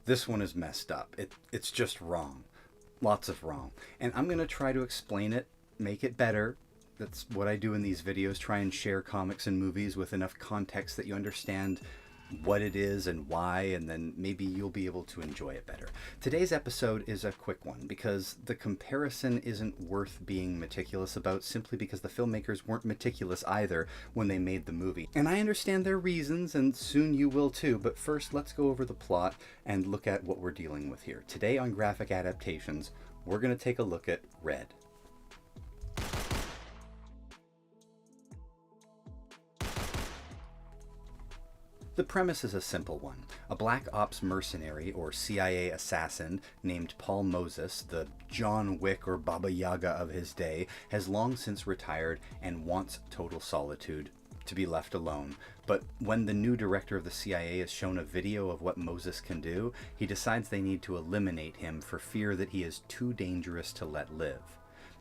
This one is messed up. It's just wrong. Lots of wrong. And I'm going to try to explain it, make it better. That's what I do in these videos, try and share comics and movies with enough context that you understand what it is and why, and then maybe you'll be able to enjoy it better. Today's episode is a quick one because the comparison isn't worth being meticulous about, simply because the filmmakers weren't meticulous either when they made the movie. And I understand their reasons, and soon you will too, but first let's go over the plot and look at what we're dealing with here. Today on Graphic Adaptations, we're going to take a look at Red. The premise is a simple one. A black ops mercenary or CIA assassin named Paul Moses, the John Wick or Baba Yaga of his day, has long since retired and wants total solitude, to be left alone. But when the new director of the CIA is shown a video of what Moses can do, he decides they need to eliminate him for fear that he is too dangerous to let live.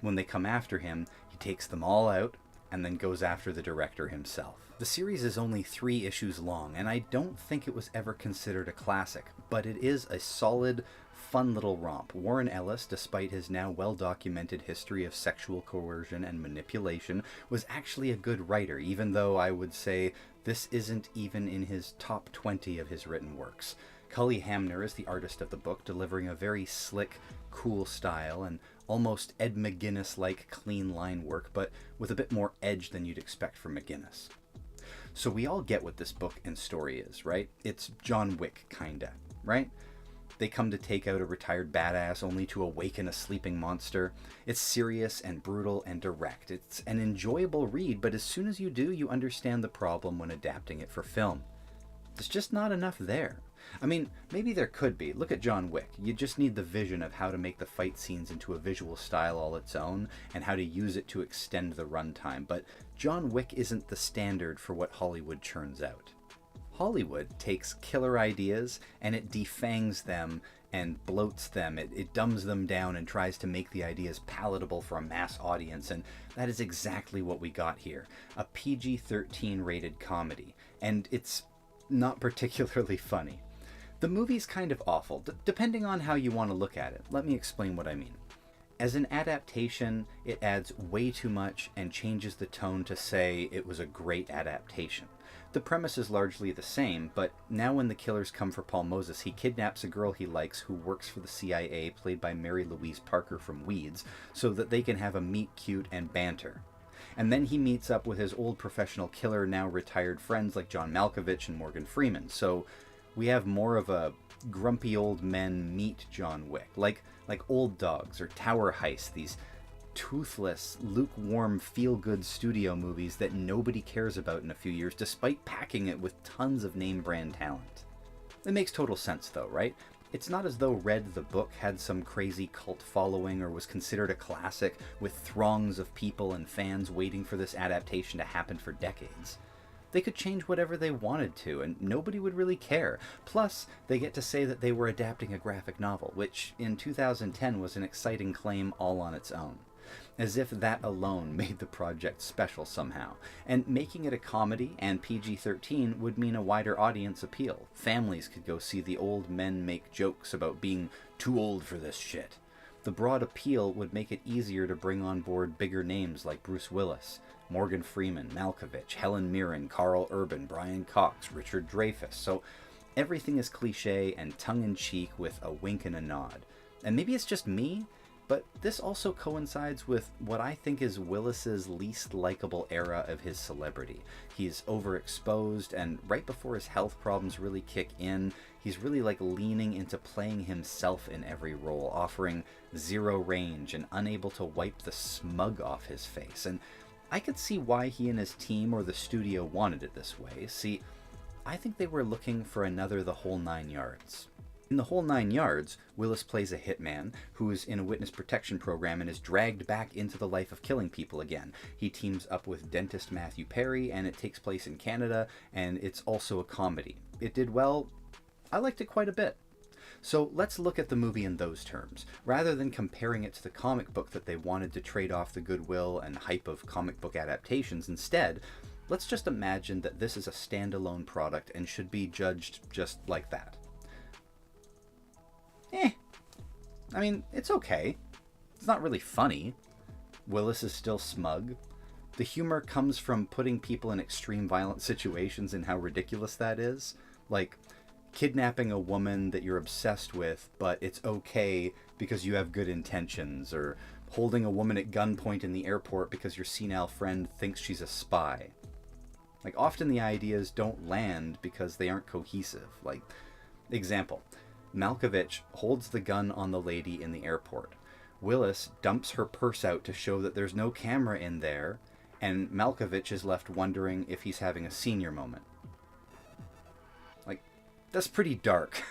When they come after him, he takes them all out and then goes after the director himself. The series is only 3 issues long, and I don't think it was ever considered a classic, but it is a solid, fun little romp. Warren Ellis, despite his now well-documented history of sexual coercion and manipulation, was actually a good writer, even though I would say this isn't even in his top 20 of his written works. Cully Hamner is the artist of the book, delivering a very slick, cool style and almost Ed McGuinness-like clean line work, but with a bit more edge than you'd expect from McGuinness. So we all get what this book and story is, right? It's John Wick, kinda, right? They come to take out a retired badass only to awaken a sleeping monster. It's serious and brutal and direct. It's an enjoyable read, but as soon as you do, you understand the problem when adapting it for film. There's just not enough there. I mean, maybe there could be. Look at John Wick. You just need the vision of how to make the fight scenes into a visual style all its own and how to use it to extend the runtime. But John Wick isn't the standard for what Hollywood churns out. Hollywood takes killer ideas and it defangs them and bloats them. It dumbs them down and tries to make the ideas palatable for a mass audience, and that is exactly what we got here. A PG-13 rated comedy, and it's not particularly funny. The movie's kind of awful, depending on how you want to look at it. Let me explain what I mean. As an adaptation, it adds way too much and changes the tone to say it was a great adaptation. The premise is largely the same, but now when the killers come for Paul Moses, he kidnaps a girl he likes who works for the CIA, played by Mary Louise Parker from Weeds, so that they can have a meet cute and banter. And then he meets up with his old professional killer, now retired friends like John Malkovich and Morgan Freeman. So we have more of a grumpy old men meet John Wick, like Old Dogs or Tower Heist, these toothless, lukewarm, feel-good studio movies that nobody cares about in a few years, despite packing it with tons of name-brand talent. It makes total sense though, right? It's not as though Red the book had some crazy cult following or was considered a classic with throngs of people and fans waiting for this adaptation to happen for decades. They could change whatever they wanted to, and nobody would really care. Plus, they get to say that they were adapting a graphic novel, which in 2010 was an exciting claim all on its own. As if that alone made the project special somehow. And making it a comedy and PG-13 would mean a wider audience appeal. Families could go see the old men make jokes about being too old for this shit. The broad appeal would make it easier to bring on board bigger names like Bruce Willis, Morgan Freeman, Malkovich, Helen Mirren, Carl Urban, Brian Cox, Richard Dreyfuss. So everything is cliche and tongue-in-cheek with a wink and a nod. And maybe it's just me, but this also coincides with what I think is Willis's least likable era of his celebrity. He's overexposed, and right before his health problems really kick in, he's really leaning into playing himself in every role, offering zero range and unable to wipe the smug off his face. And I could see why he and his team or the studio wanted it this way. See, I think they were looking for another The Whole Nine Yards. In The Whole Nine Yards, Willis plays a hitman who is in a witness protection program and is dragged back into the life of killing people again. He teams up with dentist Matthew Perry, and it takes place in Canada, and it's also a comedy. It did well. I liked it quite a bit. So let's look at the movie in those terms. Rather than comparing it to the comic book that they wanted to trade off the goodwill and hype of comic book adaptations, instead, let's just imagine that this is a standalone product and should be judged just like that. eh. I mean, it's okay. It's not really funny. Willis is still smug. The humor comes from putting people in extreme violent situations and how ridiculous that is. Like kidnapping a woman that you're obsessed with, but it's okay because you have good intentions, or holding a woman at gunpoint in the airport because your senile friend thinks she's a spy. Like, often the ideas don't land because they aren't cohesive. Like, example, Malkovich holds the gun on the lady in the airport. Willis dumps her purse out to show that there's no camera in there, and Malkovich is left wondering if he's having a senior moment. Like, that's pretty dark.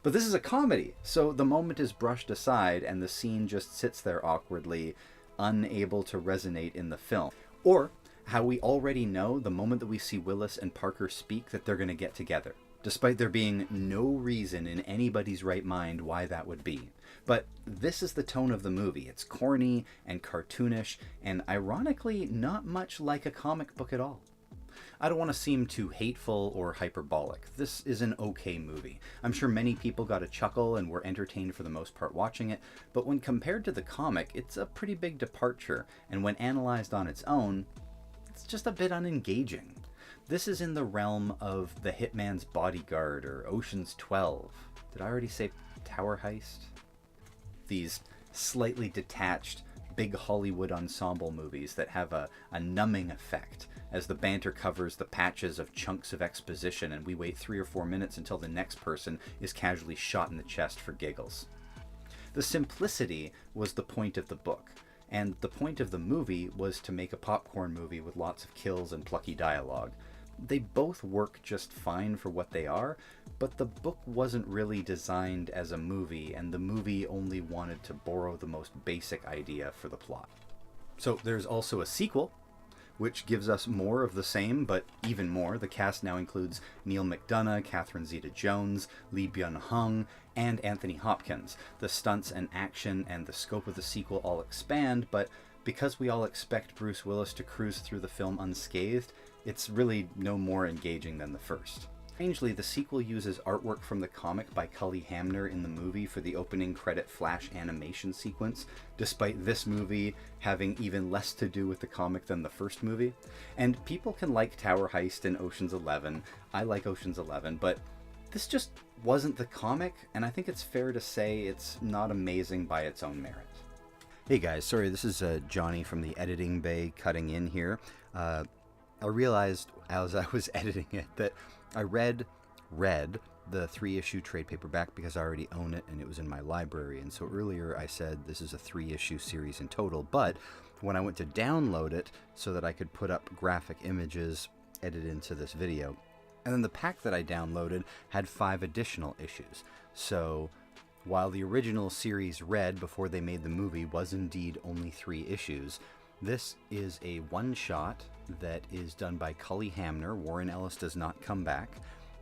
But this is a comedy, so the moment is brushed aside and the scene just sits there awkwardly, unable to resonate in the film. Or how we already know the moment that we see Willis and Parker speak that they're going to get together, despite there being no reason in anybody's right mind why that would be. But this is the tone of the movie. It's corny and cartoonish, and ironically not much like a comic book at all. I don't want to seem too hateful or hyperbolic. This is an okay movie. I'm sure many people got a chuckle and were entertained for the most part watching it, but when compared to the comic, it's a pretty big departure, and when analyzed on its own, it's just a bit unengaging. This is in the realm of The Hitman's Bodyguard or Ocean's 12. Did I already say Tower Heist? These slightly detached, big Hollywood ensemble movies that have a numbing effect as the banter covers the patches of chunks of exposition and we wait 3 or 4 minutes until the next person is casually shot in the chest for giggles. The simplicity was the point of the book, and the point of the movie was to make a popcorn movie with lots of kills and plucky dialogue. They both work just fine for what they are, but the book wasn't really designed as a movie, and the movie only wanted to borrow the most basic idea for the plot. So there's also a sequel, which gives us more of the same, but even more. The cast now includes Neil McDonough, Catherine Zeta-Jones, Lee Byung-hun, and Anthony Hopkins. The stunts and action and the scope of the sequel all expand, but because we all expect Bruce Willis to cruise through the film unscathed, it's really no more engaging than the first. Strangely, the sequel uses artwork from the comic by Cully Hamner in the movie for the opening credit flash animation sequence, despite this movie having even less to do with the comic than the first movie. And people can like Tower Heist and Ocean's 11. I like Ocean's 11, but this just wasn't the comic, and I think it's fair to say it's not amazing by its own merit. Hey guys, sorry, this is Johnny from the editing bay cutting in here. I realized as I was editing it that I read the 3-issue trade paperback because I already own it and it was in my library, and so earlier I said this is a 3-issue series in total, but when I went to download it so that I could put up graphic images edited into this video, and then the pack that I downloaded had 5 additional issues. So while the original series Red, before they made the movie, was indeed only 3 issues, this is a one-shot that is done by Cully Hamner, Warren Ellis Does Not Come Back,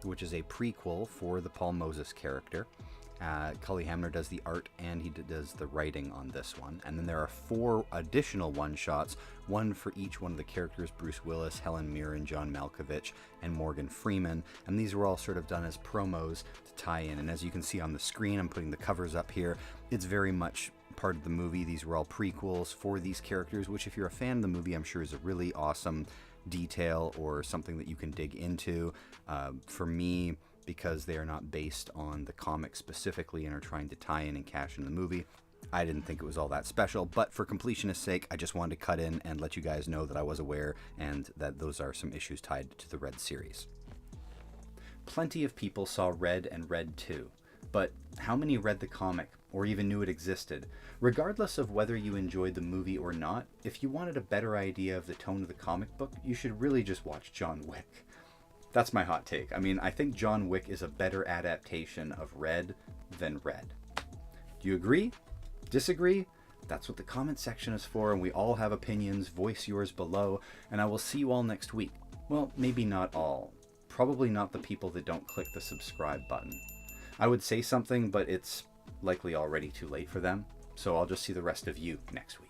which is a prequel for the Paul Moses character. Cully Hamner does the art and he does the writing on this one. And then there are 4 additional one-shots, one for each one of the characters: Bruce Willis, Helen Mirren, John Malkovich, and Morgan Freeman. And these were all sort of done as promos to tie in. And as you can see on the screen, I'm putting the covers up here, it's very much part of the movie. These were all prequels for these characters, which if you're a fan of the movie, I'm sure is a really awesome detail or something that you can dig into. For me, because they are not based on the comic specifically and are trying to tie in and cash in the movie, I didn't think it was all that special, but for completionist's sake, I just wanted to cut in and let you guys know that I was aware and that those are some issues tied to the Red series. Plenty of people saw Red and Red 2, but how many read the comic or even knew it existed? Regardless of whether you enjoyed the movie or not, if you wanted a better idea of the tone of the comic book, you should really just watch John Wick. That's my hot take. I mean, I think John Wick is a better adaptation of Red than Red. Do you agree? Disagree? That's what the comment section is for, and we all have opinions. Voice yours below, and I will see you all next week. Well, maybe not all. Probably not the people that don't click the subscribe button. I would say something, but it's likely already too late for them, so I'll just see the rest of you next week.